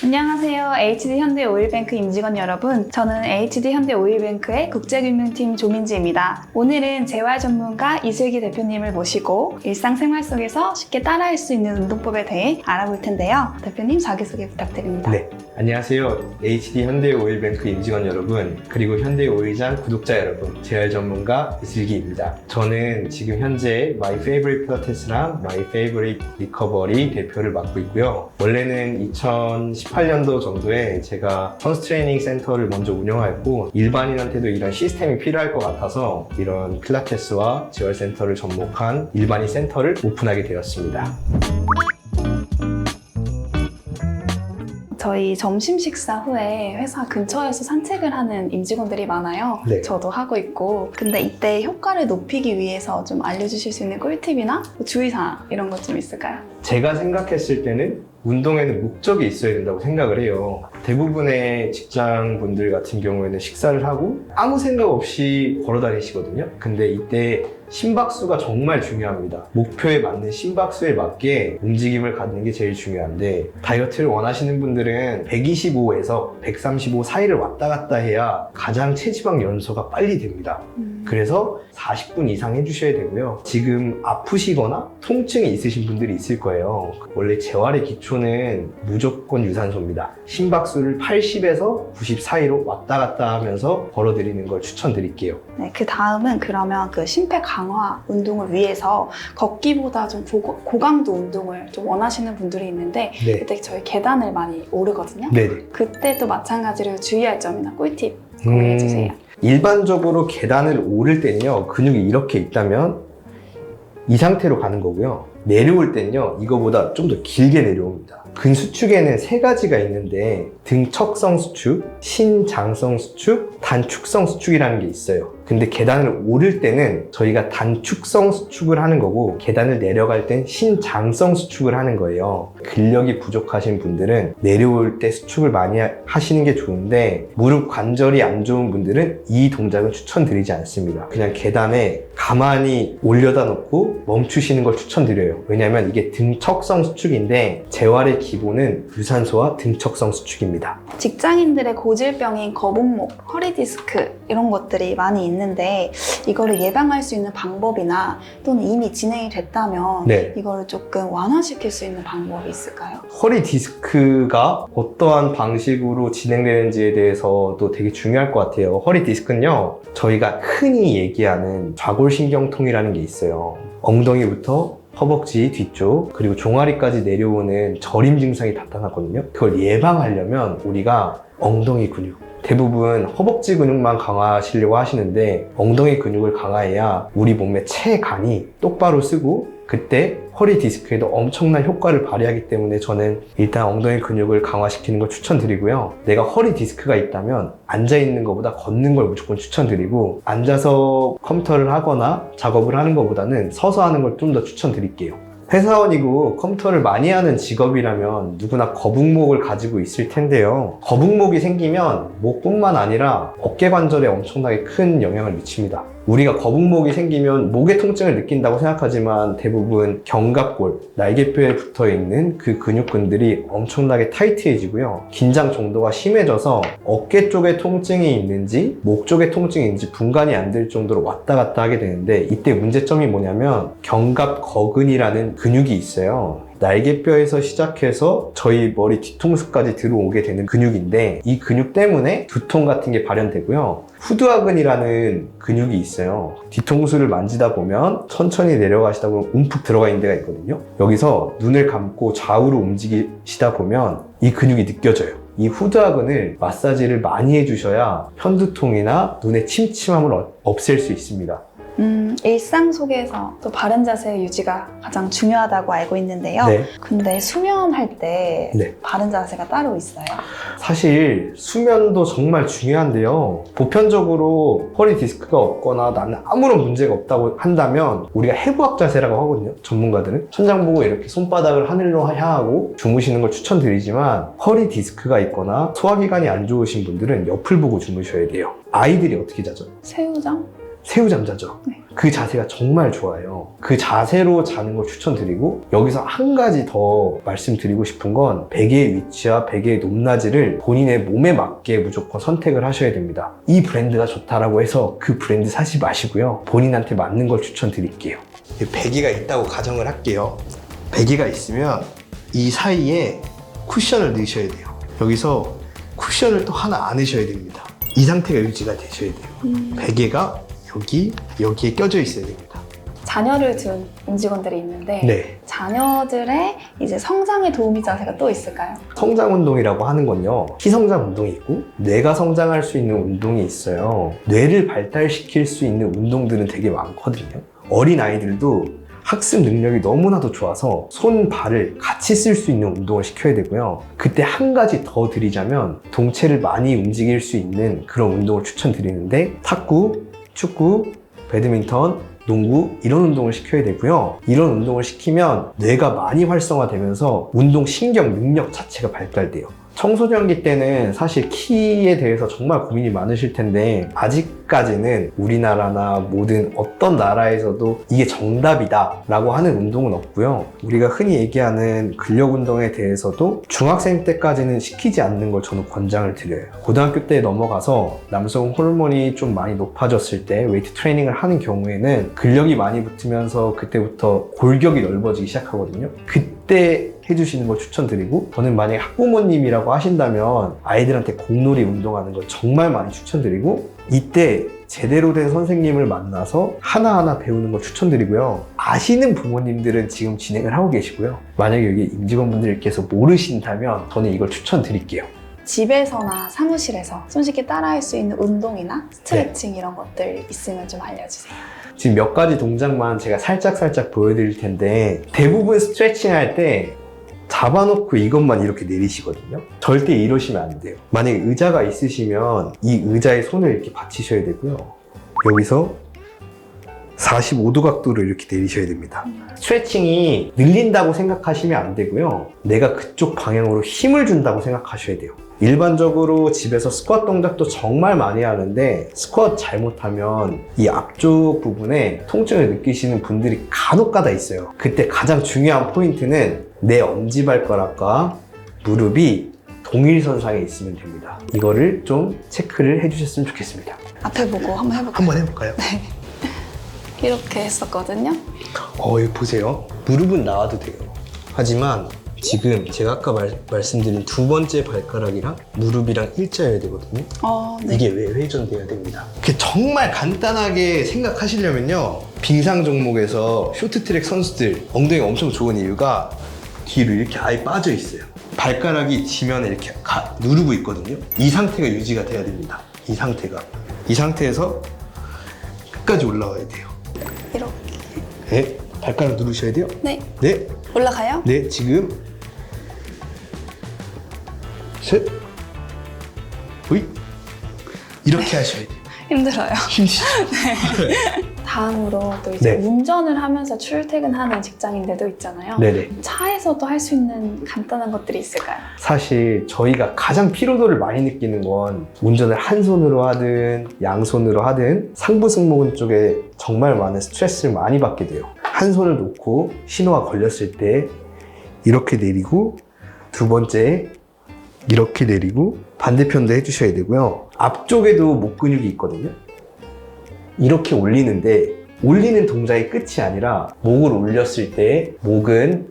안녕하세요. HD현대오일뱅크 임직원 여러분. 저는 HD현대오일뱅크의 국제금융팀 조민지입니다. 오늘은 재활 전문가 이슬기 대표님을 모시고 일상생활 속에서 쉽게 따라할 수 있는 운동법에 대해 알아볼 텐데요. 대표님 자기소개 부탁드립니다. 네, 안녕하세요. HD현대오일뱅크 임직원 여러분, 그리고 현대오일장 구독자 여러분, 재활 전문가 이슬기입니다. 저는 지금 현재 My Favorite 필라테스랑 My Favorite 리커버리 대표를 맡고 있고요. 원래는 2018년도 정도에 제가 선수 트레이닝 센터를 먼저 운영하였고, 일반인한테도 이런 시스템이 필요할 것 같아서 이런 필라테스와 재활센터를 접목한 일반인 센터를 오픈하게 되었습니다. 저희 점심 식사 후에 회사 근처에서 산책을 하는 임직원들이 많아요. 네. 저도 하고 있고. 근데 이때 효과를 높이기 위해서 좀 알려주실 수 있는 꿀팁이나 주의사항 이런 것 좀 있을까요? 제가 생각했을 때는 운동에는 목적이 있어야 된다고 생각을 해요. 대부분의 직장분들 같은 경우에는 식사를 하고 아무 생각 없이 걸어 다니시거든요. 근데 이때 심박수가 정말 중요합니다. 목표에 맞는 심박수에 맞게 움직임을 갖는 게 제일 중요한데, 다이어트를 원하시는 분들은 125에서 135 사이를 왔다 갔다 해야 가장 체지방 연소가 빨리 됩니다. 그래서 40분 이상 해주셔야 되고요. 지금 아프시거나 통증이 있으신 분들이 있을 거예요. 원래 재활의 기초는 무조건 유산소입니다. 심박수를 80에서 90 사이로 왔다 갔다 하면서 걸어드리는 걸 추천드릴게요. 네, 그 다음은 그러면 그 심폐 강화 운동을 위해서 걷기보다 좀 고강도 운동을 좀 원하시는 분들이 있는데, 네. 그때 저희 계단을 많이 오르거든요. 네네. 그때도 마찬가지로 주의할 점이나 꿀팁 공유해 주세요. 일반적으로 계단을 오를 때는요, 근육이 이렇게 있다면 이 상태로 가는 거고요. 내려올 때는요, 이거보다 좀 더 길게 내려옵니다. 근수축에는 세 가지가 있는데, 등척성 수축, 신장성 수축, 단축성 수축이라는 게 있어요. 근데 계단을 오를 때는 저희가 단축성 수축을 하는 거고, 계단을 내려갈 땐 신장성 수축을 하는 거예요. 근력이 부족하신 분들은 내려올 때 수축을 많이 하시는 게 좋은데, 무릎 관절이 안 좋은 분들은 이 동작은 추천드리지 않습니다. 그냥 계단에 가만히 올려다 놓고 멈추시는 걸 추천드려요. 왜냐면 이게 등척성 수축인데, 재활의 기본은 유산소와 등척성 수축입니다. 직장인들의 고질병인 거북목, 허리 디스크 이런 것들이 많이 있는데, 이거를 예방할 수 있는 방법이나 또는 이미 진행이 됐다면 네. 이거를 조금 완화시킬 수 있는 방법이 있을까요? 허리 디스크가 어떠한 방식으로 진행되는지에 대해서도 되게 중요할 것 같아요. 허리 디스크는요, 저희가 흔히 얘기하는 좌골신경통이라는 게 있어요. 엉덩이부터 허벅지 뒤쪽 그리고 종아리까지 내려오는 저림 증상이 나타나거든요. 그걸 예방하려면 우리가 엉덩이 근육, 대부분 허벅지 근육만 강화하시려고 하시는데, 엉덩이 근육을 강화해야 우리 몸의 체간이 똑바로 쓰고 그때 허리 디스크에도 엄청난 효과를 발휘하기 때문에 저는 일단 엉덩이 근육을 강화시키는 걸 추천드리고요. 내가 허리 디스크가 있다면 앉아있는 것보다 걷는 걸 무조건 추천드리고, 앉아서 컴퓨터를 하거나 작업을 하는 것보다는 서서 하는 걸 좀 더 추천드릴게요. 회사원이고 컴퓨터를 많이 하는 직업이라면 누구나 거북목을 가지고 있을 텐데요. 거북목이 생기면 목뿐만 아니라 어깨 관절에 엄청나게 큰 영향을 미칩니다. 우리가 거북목이 생기면 목의 통증을 느낀다고 생각하지만 대부분 견갑골, 날개뼈에 붙어 있는 그 근육근들이 엄청나게 타이트해지고요. 긴장 정도가 심해져서 어깨 쪽에 통증이 있는지 목 쪽에 통증이 있는지 분간이 안 될 정도로 왔다 갔다 하게 되는데, 이때 문제점이 뭐냐면 견갑거근이라는 근육이 있어요. 날개뼈에서 시작해서 저희 머리 뒤통수까지 들어오게 되는 근육인데, 이 근육 때문에 두통 같은 게 발현되고요. 후두하근이라는 근육이 있어요. 뒤통수를 만지다 보면 천천히 내려가시다 보면 움푹 들어가 있는 데가 있거든요. 여기서 눈을 감고 좌우로 움직이시다 보면 이 근육이 느껴져요. 이 후두하근을 마사지를 많이 해주셔야 편두통이나 눈의 침침함을 없앨 수 있습니다. 일상 속에서 또 바른 자세 유지가 가장 중요하다고 알고 있는데요. 네. 근데 수면할 때 네. 바른 자세가 따로 있어요? 사실 수면도 정말 중요한데요. 보편적으로 허리 디스크가 없거나 나는 아무런 문제가 없다고 한다면 우리가 해부학 자세라고 하거든요. 전문가들은 천장 보고 이렇게 손바닥을 하늘로 향하고 주무시는 걸 추천드리지만, 허리 디스크가 있거나 소화기관이 안 좋으신 분들은 옆을 보고 주무셔야 돼요. 아이들이 어떻게 자죠? 새우장? 새우잠자죠. 네. 그 자세가 정말 좋아요. 그 자세로 자는 걸 추천드리고, 여기서 한 가지 더 말씀드리고 싶은 건 베개의 위치와 베개의 높낮이를 본인의 몸에 맞게 무조건 선택을 하셔야 됩니다. 이 브랜드가 좋다라고 해서 그 브랜드 사지 마시고요. 본인한테 맞는 걸 추천드릴게요. 베개가 있다고 가정을 할게요. 베개가 있으면 이 사이에 쿠션을 넣으셔야 돼요. 여기서 쿠션을 또 하나 안 넣으셔야 됩니다. 이 상태가 유지가 되셔야 돼요. 베개가 여기에 껴져 있어야 됩니다. 자녀를 둔 임직원들이 있는데 네. 자녀들의 이제 성장에 도움이 자세가 또 있을까요? 성장 운동이라고 하는 건요, 키성장 운동이 있고 뇌가 성장할 수 있는 운동이 있어요. 뇌를 발달시킬 수 있는 운동들은 되게 많거든요. 어린 아이들도 학습 능력이 너무나도 좋아서 손, 발을 같이 쓸 수 있는 운동을 시켜야 되고요. 그때 한 가지 더 드리자면 동체를 많이 움직일 수 있는 그런 운동을 추천드리는데, 탁구, 축구, 배드민턴, 농구 이런 운동을 시켜야 되고요. 이런 운동을 시키면 뇌가 많이 활성화되면서 운동 신경 능력 자체가 발달돼요. 청소년기 때는 사실 키에 대해서 정말 고민이 많으실 텐데, 아직까지는 우리나라나 모든 어떤 나라에서도 이게 정답이다 라고 하는 운동은 없고요. 우리가 흔히 얘기하는 근력 운동에 대해서도 중학생 때까지는 시키지 않는 걸 저는 권장을 드려요. 고등학교 때 넘어가서 남성 호르몬이 좀 많이 높아졌을 때 웨이트 트레이닝을 하는 경우에는 근력이 많이 붙으면서 그때부터 골격이 넓어지기 시작하거든요. 그때 해주시는 걸 추천드리고, 저는 만약에 학부모님이라고 하신다면 아이들한테 공놀이 운동하는 걸 정말 많이 추천드리고, 이때 제대로 된 선생님을 만나서 하나하나 배우는 걸 추천드리고요. 아시는 부모님들은 지금 진행을 하고 계시고요. 만약에 여기 임직원분들께서 모르신다면 저는 이걸 추천드릴게요. 집에서나 사무실에서 손쉽게 따라할 수 있는 운동이나 스트레칭 이런 것들 있으면 좀 알려주세요. 지금 몇 가지 동작만 제가 살짝 보여드릴 텐데, 대부분 스트레칭 할 때 잡아놓고 이것만 이렇게 내리시거든요. 절대 이러시면 안 돼요. 만약에 의자가 있으시면 이 의자에 손을 이렇게 받치셔야 되고요. 여기서 45도 각도로 이렇게 내리셔야 됩니다. 스트레칭이 늘린다고 생각하시면 안 되고요. 내가 그쪽 방향으로 힘을 준다고 생각하셔야 돼요. 일반적으로 집에서 스쿼트 동작도 정말 많이 하는데, 스쿼트 잘못하면 이 앞쪽 부분에 통증을 느끼시는 분들이 간혹가다 있어요. 그때 가장 중요한 포인트는 내 엄지발가락과 무릎이 동일선상에 있으면 됩니다. 이거를 좀 체크를 해주셨으면 좋겠습니다. 앞에 보고 한번 해볼까요? 한번 해볼까요? 이렇게 했었거든요. 여기 보세요. 무릎은 나와도 돼요. 하지만 지금 제가 아까 말씀드린 두 번째 발가락이랑 무릎이랑 일자여야 되거든요. 네. 이게 왜 회전돼야 됩니다. 정말 간단하게 생각하시려면요, 빙상 종목에서 쇼트트랙 선수들 엉덩이가 엄청 좋은 이유가 뒤로 이렇게 아예 빠져 있어요. 발가락이 지면에 이렇게 누르고 있거든요. 이 상태가 유지가 돼야 됩니다. 이 상태에서 끝까지 올라와야 돼요. 이렇게. 네, 발가락 누르셔야 돼요. 네. 네, 올라가요? 네, 지금 셋, 오이, 이렇게 하셔야 돼요. 힘들어요. 힘드시죠? 다음으로 또 이제 네. 운전을 하면서 출퇴근하는 직장인들도 있잖아요. 네네. 차에서도 할 수 있는 간단한 것들이 있을까요? 사실 저희가 가장 피로도를 많이 느끼는 건 운전을 한 손으로 하든 양손으로 하든 상부 승모근 쪽에 정말 많은 스트레스를 많이 받게 돼요. 한 손을 놓고 신호가 걸렸을 때 이렇게 내리고, 두 번째 이렇게 내리고, 반대편도 해주셔야 되고요. 앞쪽에도 목 근육이 있거든요. 이렇게 올리는데, 올리는 동작이 끝이 아니라 목을 올렸을 때 목은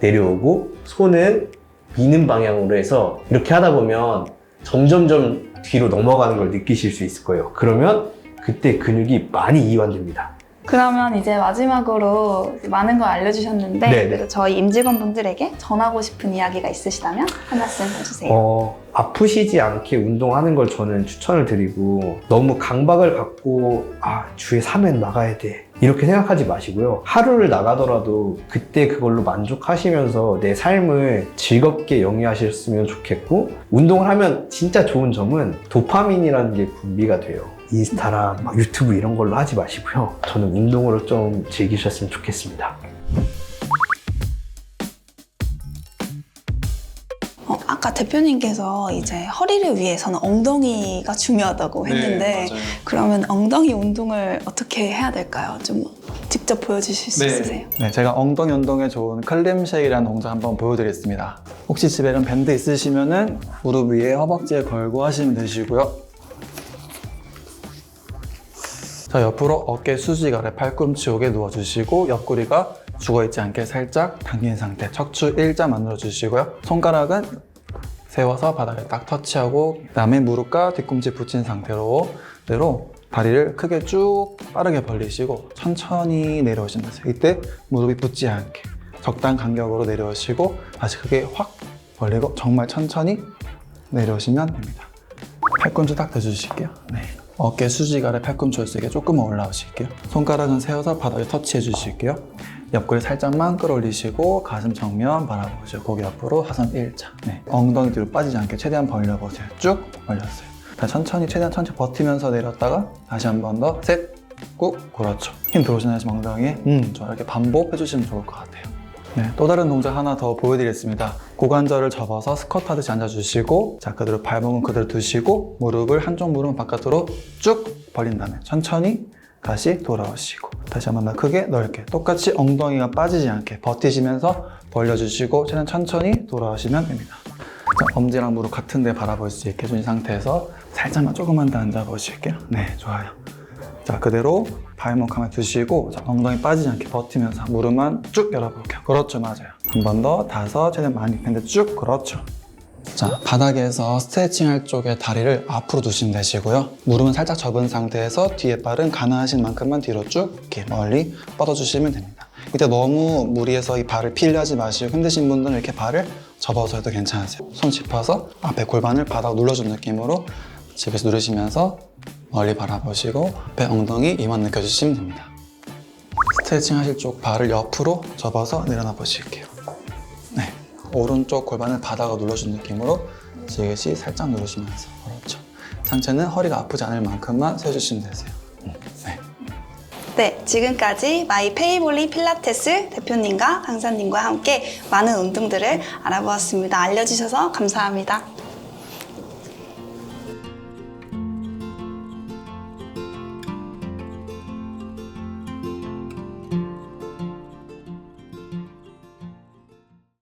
내려오고 손은 미는 방향으로 해서 이렇게 하다 보면 점점점 뒤로 넘어가는 걸 느끼실 수 있을 거예요. 그러면 그때 근육이 많이 이완됩니다. 그러면 이제 마지막으로 많은 걸 알려주셨는데, 네네. 그래서 저희 임직원분들에게 전하고 싶은 이야기가 있으시다면 한 말씀 해주세요. 아프시지 않게 운동하는 걸 저는 추천을 드리고, 너무 강박을 갖고 주에 3회 나가야 돼 이렇게 생각하지 마시고요. 하루를 나가더라도 그때 그걸로 만족하시면서 내 삶을 즐겁게 영위하셨으면 좋겠고, 운동을 하면 진짜 좋은 점은 도파민이라는 게 분비가 돼요. 인스타랑 유튜브 이런 걸로 하지 마시고요. 저는 운동으로 좀 즐기셨으면 좋겠습니다. 아까 대표님께서 이제 허리를 위해서는 엉덩이가 중요하다고 했는데 네, 맞아요. 그러면 엉덩이 운동을 어떻게 해야 될까요? 좀 직접 보여주실 수 네. 있으세요? 네, 제가 엉덩이 운동에 좋은 클램쉐이크라는 동작 한번 보여드리겠습니다. 혹시 집에 이런 밴드 있으시면은 무릎 위에 허벅지에 걸고 하시면 되시고요. 자, 옆으로 어깨 수직 아래 팔꿈치 오게 누워주시고 옆구리가 죽어있지 않게 살짝 당긴 상태, 척추 일자 만들어주시고요. 손가락은 세워서 바닥에 딱 터치하고 그다음에 무릎과 뒤꿈치 붙인 상태로 그대로 다리를 크게 쭉 빠르게 벌리시고 천천히 내려오시면 되세요. 이때 무릎이 붙지 않게 적당 간격으로 내려오시고 다시 크게 확 벌리고 정말 천천히 내려오시면 됩니다. 팔꿈치 딱 대주실게요. 네. 어깨 수직 아래 팔꿈치 올세게 조금만 올라오실게요. 손가락은 세워서 바닥에 터치해 주실게요. 옆구리 살짝만 끌어올리시고 가슴 정면 바라보시고 고개 앞으로 하선 일자. 네. 엉덩이 뒤로 빠지지 않게 최대한 벌려보세요. 쭉 벌렸어요. 다시 천천히 최대한 천천히 버티면서 내렸다가 다시 한 번 더 셋, 꾹. 그렇죠. 힘 들어오시나요 지금 엉덩이에? 좋아요. 이렇게 반복해 주시면 좋을 것 같아요. 네, 또 다른 동작 하나 더 보여드리겠습니다. 고관절을 접어서 스쿼트 하듯이 앉아주시고 자 그대로 발목은 그대로 두시고 무릎을 한쪽 무릎은 바깥으로 쭉 벌린 다음에 천천히 다시 돌아오시고 다시 한 번 더 크게 넓게 똑같이 엉덩이가 빠지지 않게 버티시면서 벌려주시고 최대한 천천히 돌아오시면 됩니다. 자, 엄지랑 무릎 같은 데 바라볼 수 있게 해준 상태에서 살짝만 조금만 더 앉아보실게요. 네, 좋아요. 자, 그대로 발목 가만히 두시고 자, 엉덩이 빠지지 않게 버티면서 무릎만 쭉 열어볼게요. 그렇죠, 맞아요. 한 번 더 다섯, 최대한 많이 밴드 쭉, 그렇죠. 자, 바닥에서 스트레칭 할 쪽에 다리를 앞으로 두시면 되시고요. 무릎은 살짝 접은 상태에서 뒤에 발은 가능하신 만큼만 뒤로 쭉 이렇게 멀리 뻗어주시면 됩니다. 이때 너무 무리해서 이 발을 필요하지 마시고 힘드신 분들은 이렇게 발을 접어서 해도 괜찮으세요. 손 짚어서 앞에 골반을 바닥 눌러주는 느낌으로 집에서 누르시면서 멀리 바라보시고 앞에 엉덩이 이만 느껴주시면 됩니다. 스트레칭 하실 쪽 발을 옆으로 접어서 내려놔 보실게요. 네, 오른쪽 골반을 바닥으로 눌러주는 느낌으로 지그시 살짝 누르시면서 그렇죠. 상체는 허리가 아프지 않을 만큼만 세워주시면 되세요. 네. 네, 지금까지 마이 페이볼리 필라테스 대표님과 강사님과 함께 많은 운동들을 알아보았습니다. 알려주셔서 감사합니다.